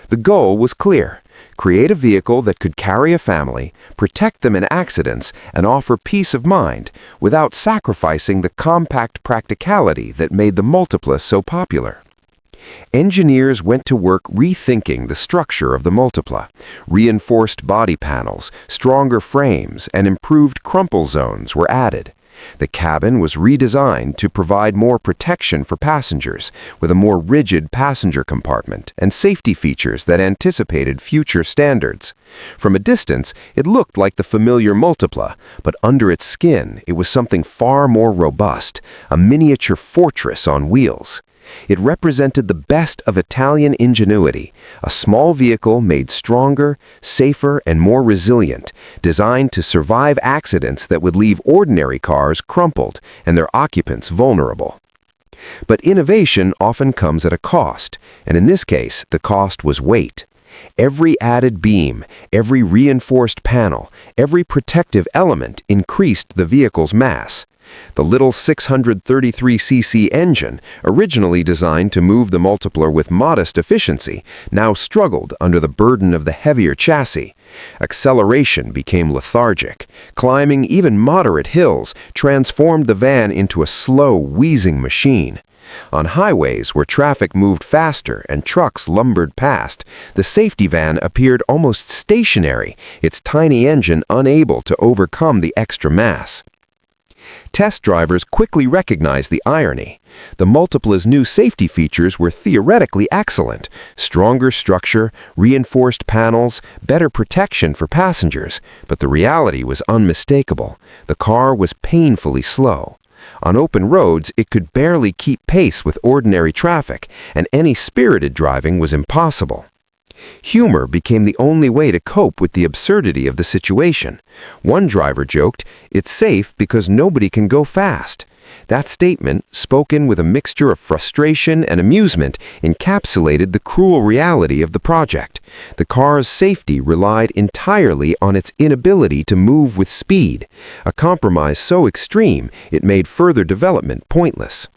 The goal was clear: create a vehicle that could carry a family, protect them in accidents, and offer peace of mind without sacrificing the compact practicality that made the Multipla so popular. Engineers went to work rethinking the structure of the Multipla. Reinforced body panels, stronger frames, and improved crumple zones were added. The cabin was redesigned to provide more protection for passengers, with a more rigid passenger compartment and safety features that anticipated future standards. From a distance, it looked like the familiar Multipla, but under its skin, it was something far more robust, a miniature fortress on wheels. It represented the best of Italian ingenuity, a small vehicle made stronger, safer, and more resilient, designed to survive accidents that would leave ordinary cars crumpled and their occupants vulnerable. But innovation often comes at a cost, and in this case, the cost was weight. Every added beam, every reinforced panel, every protective element increased the vehicle's mass. The little 633cc engine, originally designed to move the Multipla with modest efficiency, now struggled under the burden of the heavier chassis. Acceleration became lethargic. Climbing even moderate hills transformed the van into a slow, wheezing machine. On highways where traffic moved faster and trucks lumbered past, the safety van appeared almost stationary, its tiny engine unable to overcome the extra mass. Test drivers quickly recognized the irony. The Multipla's new safety features were theoretically excellent: stronger structure, reinforced panels, better protection for passengers, but the reality was unmistakable. The car was painfully slow. On open roads, it could barely keep pace with ordinary traffic, and any spirited driving was impossible. Humor became the only way to cope with the absurdity of the situation. One driver joked, "It's safe because nobody can go fast." That statement, spoken with a mixture of frustration and amusement, encapsulated the cruel reality of the project. The car's safety relied entirely on its inability to move with speed, a compromise so extreme it made further development pointless.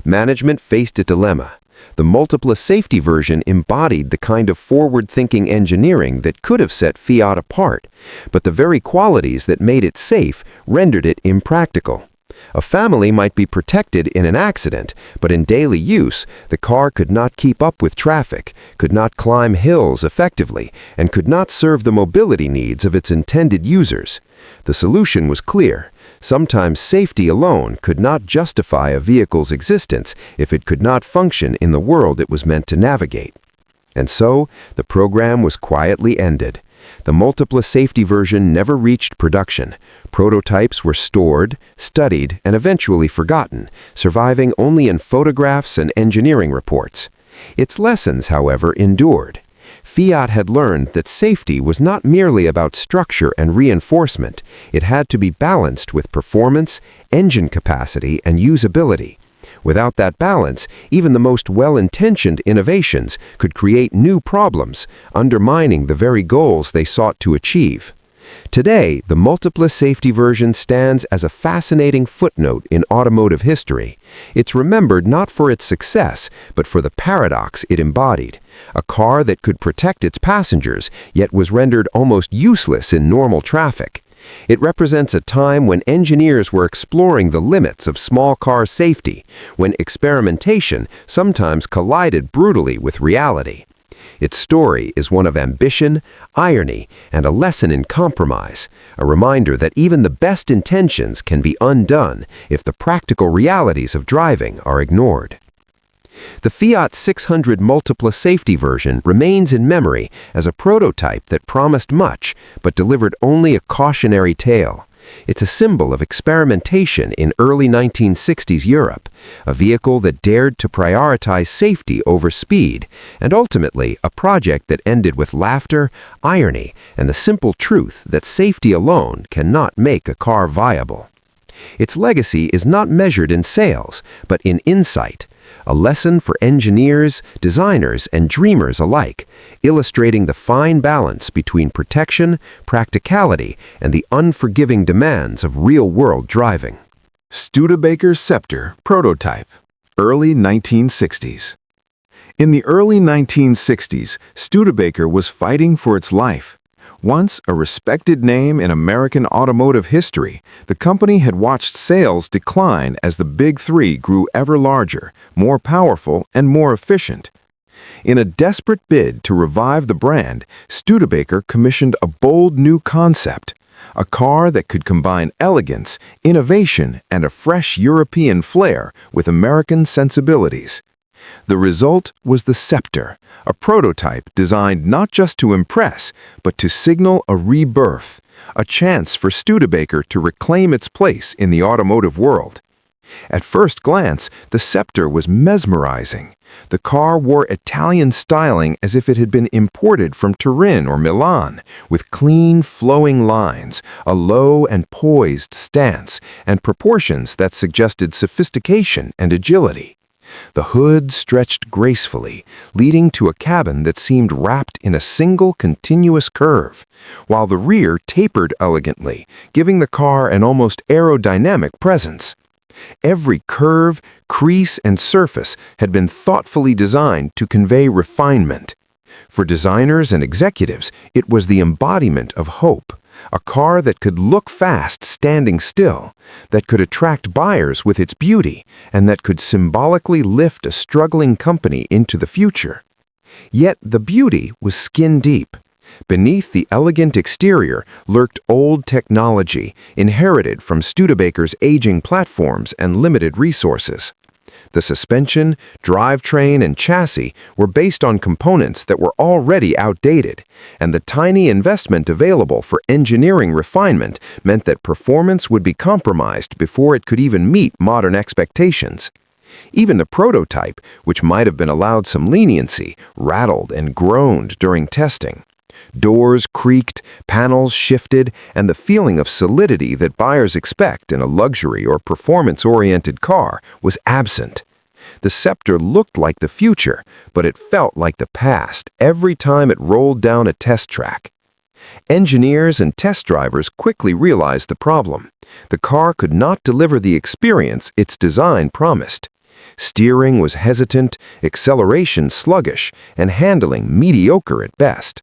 Management faced a dilemma. The Multipla safety version embodied the kind of forward-thinking engineering that could have set Fiat apart, but the very qualities that made it safe rendered it impractical. A family might be protected in an accident, but in daily use, the car could not keep up with traffic, could not climb hills effectively, and could not serve the mobility needs of its intended users. The solution was clear. Sometimes safety alone could not justify a vehicle's existence if it could not function in the world it was meant to navigate. And so, the program was quietly ended. The Multipla safety version never reached production. Prototypes were stored, studied, and eventually forgotten, surviving only in photographs and engineering reports. Its lessons, however, endured. Fiat had learned that safety was not merely about structure and reinforcement. It had to be balanced with performance, engine capacity, and usability. Without that balance, even the most well-intentioned innovations could create new problems, undermining the very goals they sought to achieve. Today, the Multipla safety version stands as a fascinating footnote in automotive history. It's remembered not for its success, but for the paradox it embodied. A car that could protect its passengers, yet was rendered almost useless in normal traffic. It represents a time when engineers were exploring the limits of small car safety, when experimentation sometimes collided brutally with reality. Its story is one of ambition, irony, and a lesson in compromise, a reminder that even the best intentions can be undone if the practical realities of driving are ignored. The Fiat 600 Multipla safety version remains in memory as a prototype that promised much but delivered only a cautionary tale. It's a symbol of experimentation in early 1960s Europe, a vehicle that dared to prioritize safety over speed, and ultimately a project that ended with laughter, irony, and the simple truth that safety alone cannot make a car viable. Its legacy is not measured in sales, but in insight, a lesson for engineers, designers, and dreamers alike, illustrating the fine balance between protection, practicality, and the unforgiving demands of real-world driving. Studebaker Scepter Prototype, early 1960s. In the early 1960s, Studebaker was fighting for its life. Once a respected name in American automotive history, the company had watched sales decline as the Big Three grew ever larger, more powerful, and more efficient. In a desperate bid to revive the brand, Studebaker commissioned a bold new concept, a car that could combine elegance, innovation, and a fresh European flair with American sensibilities. The result was the Scepter, a prototype designed not just to impress, but to signal a rebirth, a chance for Studebaker to reclaim its place in the automotive world. At first glance, the Scepter was mesmerizing. The car wore Italian styling as if it had been imported from Turin or Milan, with clean, flowing lines, a low and poised stance, and proportions that suggested sophistication and agility. The hood stretched gracefully, leading to a cabin that seemed wrapped in a single continuous curve, while the rear tapered elegantly, giving the car an almost aerodynamic presence. Every curve, crease, and surface had been thoughtfully designed to convey refinement. For designers and executives, it was the embodiment of hope. A car that could look fast standing still, that could attract buyers with its beauty, and that could symbolically lift a struggling company into the future. Yet the beauty was skin deep. Beneath the elegant exterior lurked old technology, inherited from Studebaker's aging platforms and limited resources. The suspension, drivetrain, and chassis were based on components that were already outdated, and the tiny investment available for engineering refinement meant that performance would be compromised before it could even meet modern expectations. Even the prototype, which might have been allowed some leniency, rattled and groaned during testing. Doors creaked, panels shifted, and the feeling of solidity that buyers expect in a luxury or performance-oriented car was absent. The Scepter looked like the future, but it felt like the past every time it rolled down a test track. Engineers and test drivers quickly realized the problem. The car could not deliver the experience its design promised. Steering was hesitant, acceleration sluggish, and handling mediocre at best.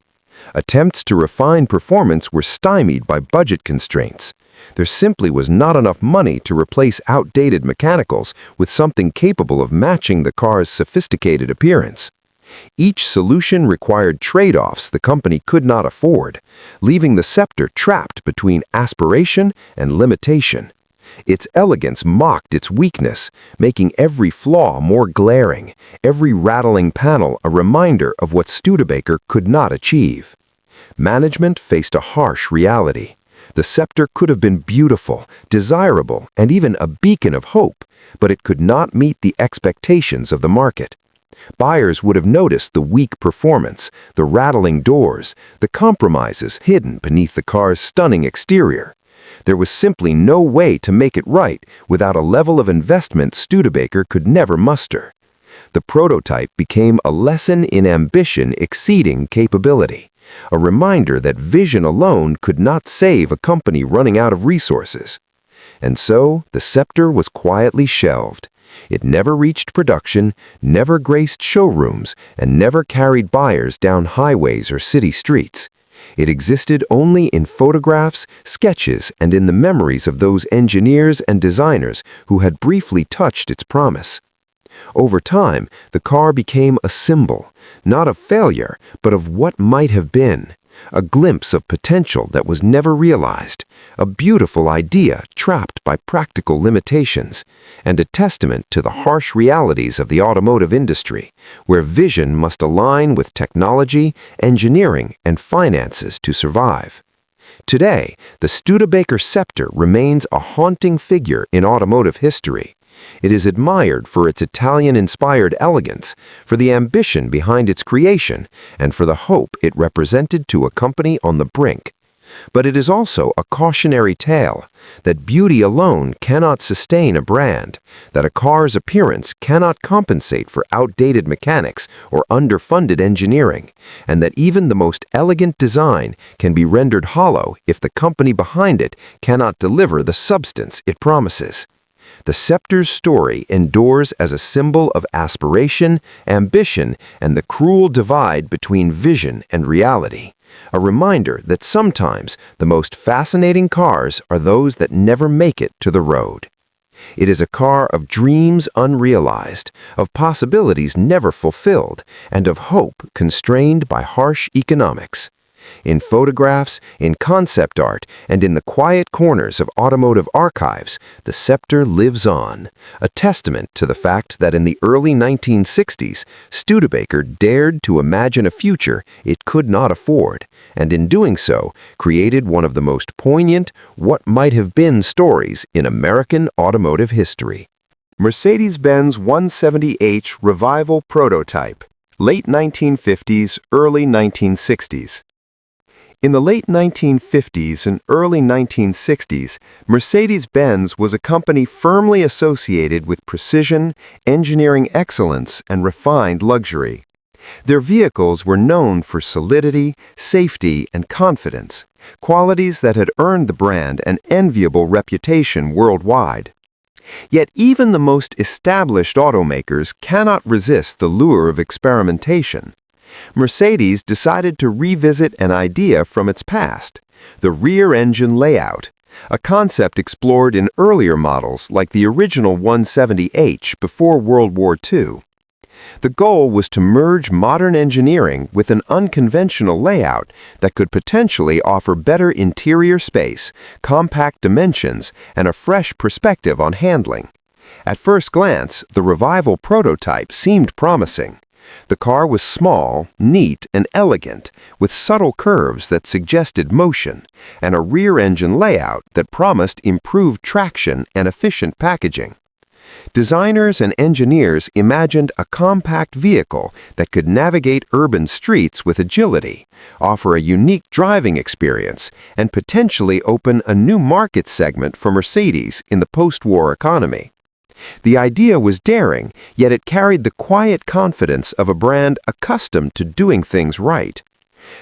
Attempts to refine performance were stymied by budget constraints. There simply was not enough money to replace outdated mechanicals with something capable of matching the car's sophisticated appearance. Each solution required trade-offs the company could not afford, leaving the Scepter trapped between aspiration and limitation. Its elegance mocked its weakness, making every flaw more glaring, every rattling panel a reminder of what Studebaker could not achieve. Management faced a harsh reality. The Scepter could have been beautiful, desirable, and even a beacon of hope, but it could not meet the expectations of the market. Buyers would have noticed the weak performance, the rattling doors, the compromises hidden beneath the car's stunning exterior. There was simply no way to make it right without a level of investment Studebaker could never muster. The prototype became a lesson in ambition exceeding capability, a reminder that vision alone could not save a company running out of resources. And so, the Scepter was quietly shelved. It never reached production, never graced showrooms, and never carried buyers down highways or city streets. It existed only in photographs, sketches, and in the memories of those engineers and designers who had briefly touched its promise. Over time, the car became a symbol, not of failure, but of what might have been. A glimpse of potential that was never realized, a beautiful idea trapped by practical limitations, and a testament to the harsh realities of the automotive industry, where vision must align with technology, engineering, and finances to survive. Today, the Studebaker Scepter remains a haunting figure in automotive history. It is admired for its Italian-inspired elegance, for the ambition behind its creation, and for the hope it represented to a company on the brink. But it is also a cautionary tale that beauty alone cannot sustain a brand, that a car's appearance cannot compensate for outdated mechanics or underfunded engineering, and that even the most elegant design can be rendered hollow if the company behind it cannot deliver the substance it promises. The Scepter's story endures as a symbol of aspiration, ambition, and the cruel divide between vision and reality. A reminder that sometimes the most fascinating cars are those that never make it to the road. It is a car of dreams unrealized, of possibilities never fulfilled, and of hope constrained by harsh economics. In photographs, in concept art, and in the quiet corners of automotive archives, the Scepter lives on, a testament to the fact that in the early 1960s, Studebaker dared to imagine a future it could not afford, and in doing so, created one of the most poignant, what might have been stories in American automotive history. Mercedes-Benz 170H Revival Prototype, late 1950s, early 1960s. In the late 1950s and early 1960s, Mercedes-Benz was a company firmly associated with precision, engineering excellence, and refined luxury. Their vehicles were known for solidity, safety, and confidence, qualities that had earned the brand an enviable reputation worldwide. Yet even the most established automakers cannot resist the lure of experimentation. Mercedes decided to revisit an idea from its past, the rear engine layout, a concept explored in earlier models like the original 170H before World War II. The goal was to merge modern engineering with an unconventional layout that could potentially offer better interior space, compact dimensions, and a fresh perspective on handling. At first glance, the Revival prototype seemed promising. The car was small, neat, and elegant, with subtle curves that suggested motion, and a rear-engine layout that promised improved traction and efficient packaging. Designers and engineers imagined a compact vehicle that could navigate urban streets with agility, offer a unique driving experience, and potentially open a new market segment for Mercedes in the post-war economy. The idea was daring, yet it carried the quiet confidence of a brand accustomed to doing things right.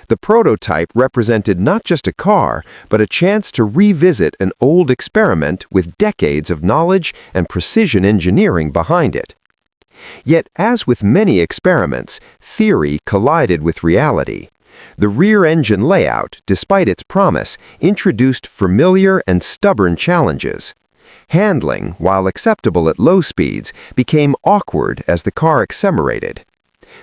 The prototype represented not just a car, but a chance to revisit an old experiment with decades of knowledge and precision engineering behind it. Yet, as with many experiments, theory collided with reality. The rear engine layout, despite its promise, introduced familiar and stubborn challenges. Handling, while acceptable at low speeds, became awkward as the car accelerated.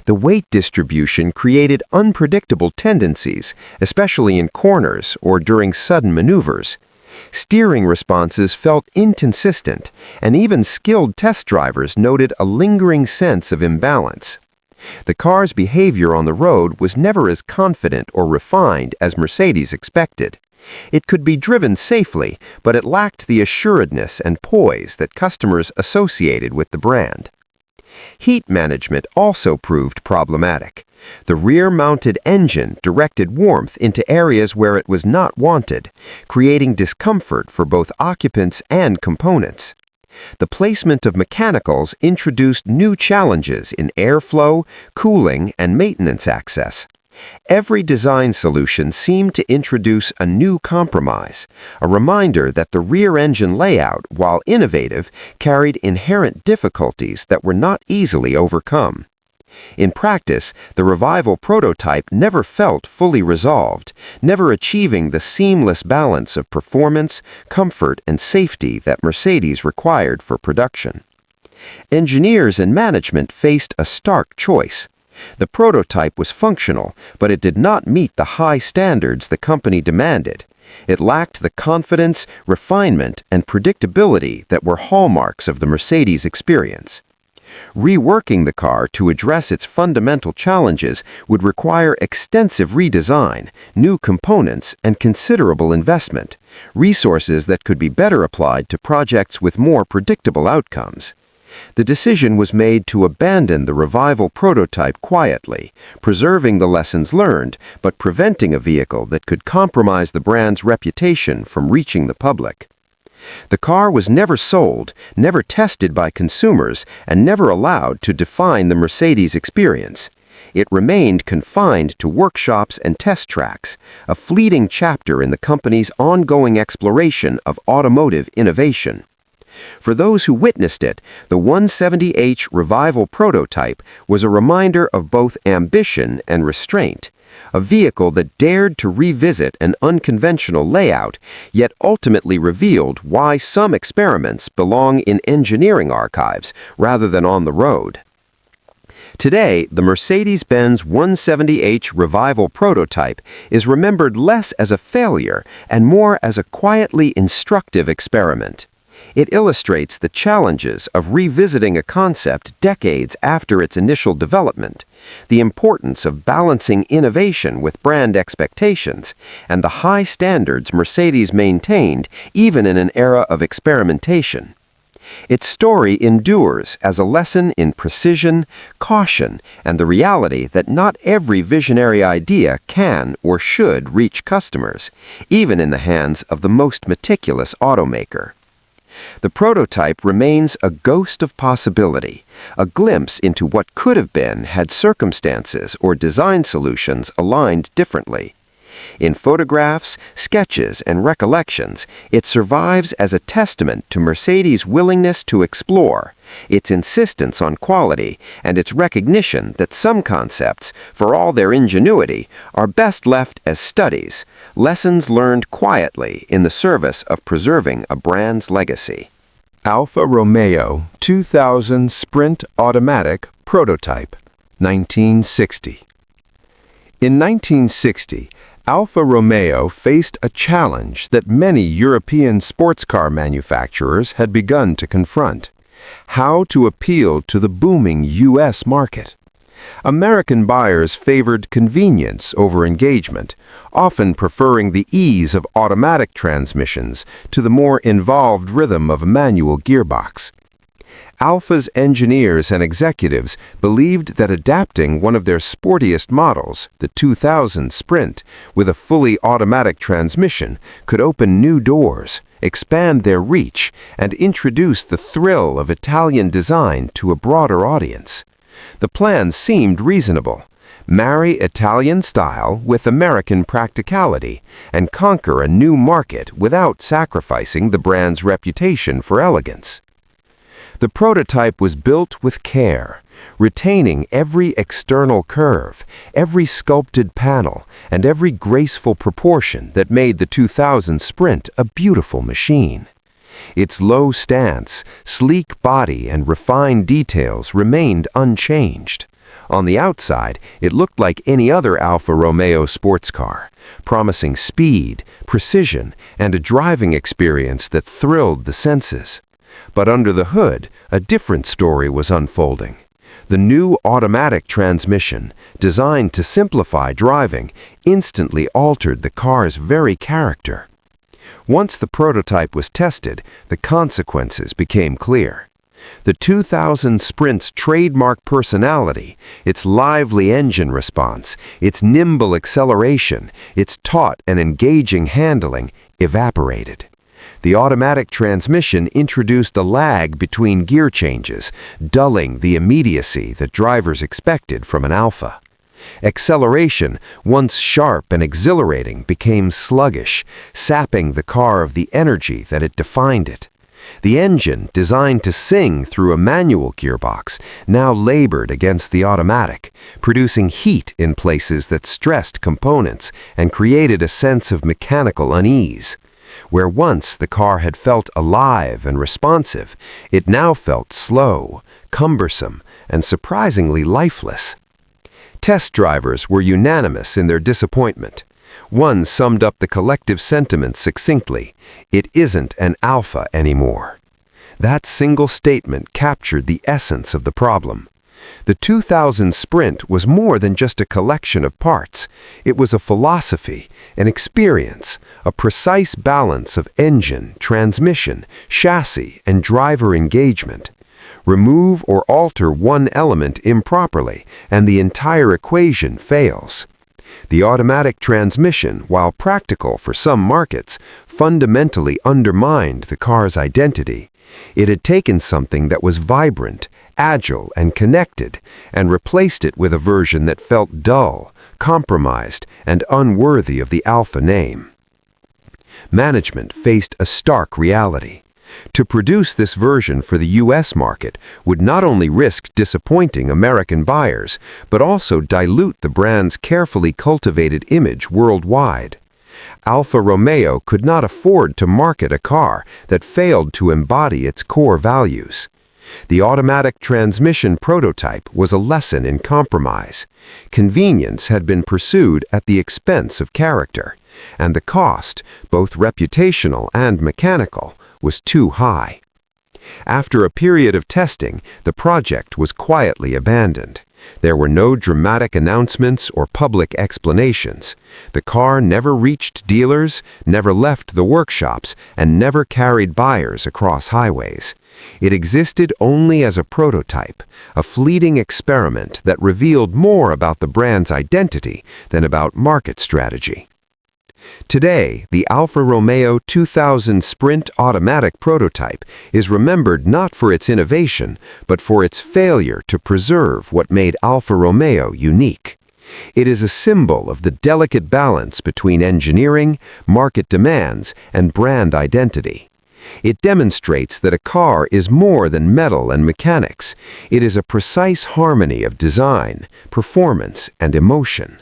The weight distribution created unpredictable tendencies, especially in corners or during sudden maneuvers. Steering responses felt inconsistent, and even skilled test drivers noted a lingering sense of imbalance. The car's behavior on the road was never as confident or refined as Mercedes expected. It could be driven safely, but it lacked the assuredness and poise that customers associated with the brand. Heat management also proved problematic. The rear-mounted engine directed warmth into areas where it was not wanted, creating discomfort for both occupants and components. The placement of mechanicals introduced new challenges in airflow, cooling, and maintenance access. Every design solution seemed to introduce a new compromise, a reminder that the rear engine layout, while innovative, carried inherent difficulties that were not easily overcome. In practice, the Revival prototype never felt fully resolved, never achieving the seamless balance of performance, comfort, and safety that Mercedes required for production. Engineers and management faced a stark choice. The prototype was functional, but it did not meet the high standards the company demanded. It lacked the confidence, refinement, and predictability that were hallmarks of the Mercedes experience. Reworking the car to address its fundamental challenges would require extensive redesign, new components, and considerable investment, resources that could be better applied to projects with more predictable outcomes. The decision was made to abandon the Revival prototype quietly, preserving the lessons learned, but preventing a vehicle that could compromise the brand's reputation from reaching the public. The car was never sold, never tested by consumers, and never allowed to define the Mercedes experience. It remained confined to workshops and test tracks, a fleeting chapter in the company's ongoing exploration of automotive innovation. For those who witnessed it, the 170h Revival prototype was a reminder of both ambition and restraint, a vehicle that dared to revisit an unconventional layout, yet ultimately revealed why some experiments belong in engineering archives rather than on the road. Today, the Mercedes-Benz 170h Revival prototype is remembered less as a failure and more as a quietly instructive experiment. It illustrates the challenges of revisiting a concept decades after its initial development, the importance of balancing innovation with brand expectations, and the high standards Mercedes maintained even in an era of experimentation. Its story endures as a lesson in precision, caution, and the reality that not every visionary idea can or should reach customers, even in the hands of the most meticulous automaker. The prototype remains a ghost of possibility, a glimpse into what could have been had circumstances or design solutions aligned differently. In photographs, sketches, and recollections, it survives as a testament to Mercedes' willingness to explore, its insistence on quality, and its recognition that some concepts, for all their ingenuity, are best left as studies, lessons learned quietly in the service of preserving a brand's legacy. Alfa Romeo 2000 Sprint Automatic Prototype, 1960. In 1960, Alfa Romeo faced a challenge that many European sports car manufacturers had begun to confront: how to appeal to the booming U.S. market. American buyers favored convenience over engagement, often preferring the ease of automatic transmissions to the more involved rhythm of a manual gearbox. Alfa's engineers and executives believed that adapting one of their sportiest models, the 2000 Sprint, with a fully automatic transmission could open new doors, expand their reach, and introduce the thrill of Italian design to a broader audience. The plan seemed reasonable. Marry Italian style with American practicality and conquer a new market without sacrificing the brand's reputation for elegance. The prototype was built with care, retaining every external curve, every sculpted panel, and every graceful proportion that made the 2000 Sprint a beautiful machine. Its low stance, sleek body, and refined details remained unchanged. On the outside, it looked like any other Alfa Romeo sports car, promising speed, precision, and a driving experience that thrilled the senses. But under the hood, a different story was unfolding. The new automatic transmission, designed to simplify driving, instantly altered the car's very character. Once the prototype was tested, the consequences became clear. The 2000 Sprint's trademark personality, its lively engine response, its nimble acceleration, its taut and engaging handling, evaporated. The automatic transmission introduced a lag between gear changes, dulling the immediacy that drivers expected from an Alfa. Acceleration, once sharp and exhilarating, became sluggish, sapping the car of the energy that had defined it. The engine, designed to sing through a manual gearbox, now labored against the automatic, producing heat in places that stressed components and created a sense of mechanical unease. Where once the car had felt alive and responsive, it now felt slow, cumbersome, and surprisingly lifeless. Test drivers were unanimous in their disappointment. One summed up the collective sentiment succinctly: "It isn't an Alfa anymore." That single statement captured the essence of the problem. The 2000 Sprint was more than just a collection of parts. It was a philosophy, an experience, a precise balance of engine, transmission, chassis, and driver engagement. Remove or alter one element improperly, and the entire equation fails. The automatic transmission, while practical for some markets, fundamentally undermined the car's identity. It had taken something that was vibrant, agile, and connected, and replaced it with a version that felt dull, compromised, and unworthy of the Alfa name. Management faced a stark reality. To produce this version for the U.S. market would not only risk disappointing American buyers, but also dilute the brand's carefully cultivated image worldwide. Alfa Romeo could not afford to market a car that failed to embody its core values. The automatic transmission prototype was a lesson in compromise. Convenience had been pursued at the expense of character, and the cost, both reputational and mechanical, was too high. After a period of testing, the project was quietly abandoned. There were no dramatic announcements or public explanations. The car never reached dealers, never left the workshops, and never carried buyers across highways. It existed only as a prototype, a fleeting experiment that revealed more about the brand's identity than about market strategy. Today, the Alfa Romeo 2000 Sprint automatic prototype is remembered not for its innovation, but for its failure to preserve what made Alfa Romeo unique. It is a symbol of the delicate balance between engineering, market demands, and brand identity. It demonstrates that a car is more than metal and mechanics. It is a precise harmony of design, performance, and emotion.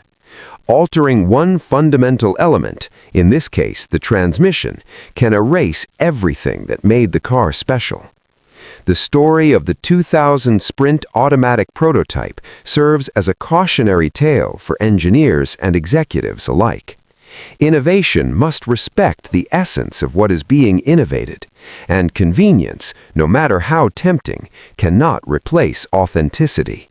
Altering one fundamental element, in this case the transmission, can erase everything that made the car special. The story of the 2000 Sprint automatic prototype serves as a cautionary tale for engineers and executives alike. Innovation must respect the essence of what is being innovated, and convenience, no matter how tempting, cannot replace authenticity.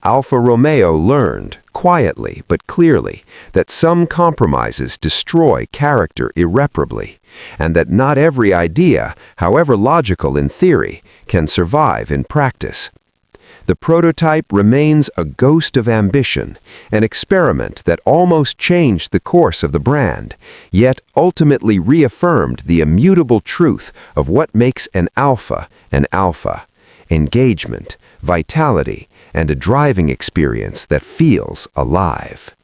Alfa Romeo learned, quietly but clearly, that some compromises destroy character irreparably, and that not every idea, however logical in theory, can survive in practice. The prototype remains a ghost of ambition, an experiment that almost changed the course of the brand, yet ultimately reaffirmed the immutable truth of what makes an Alfa: engagement, vitality, and a driving experience that feels alive.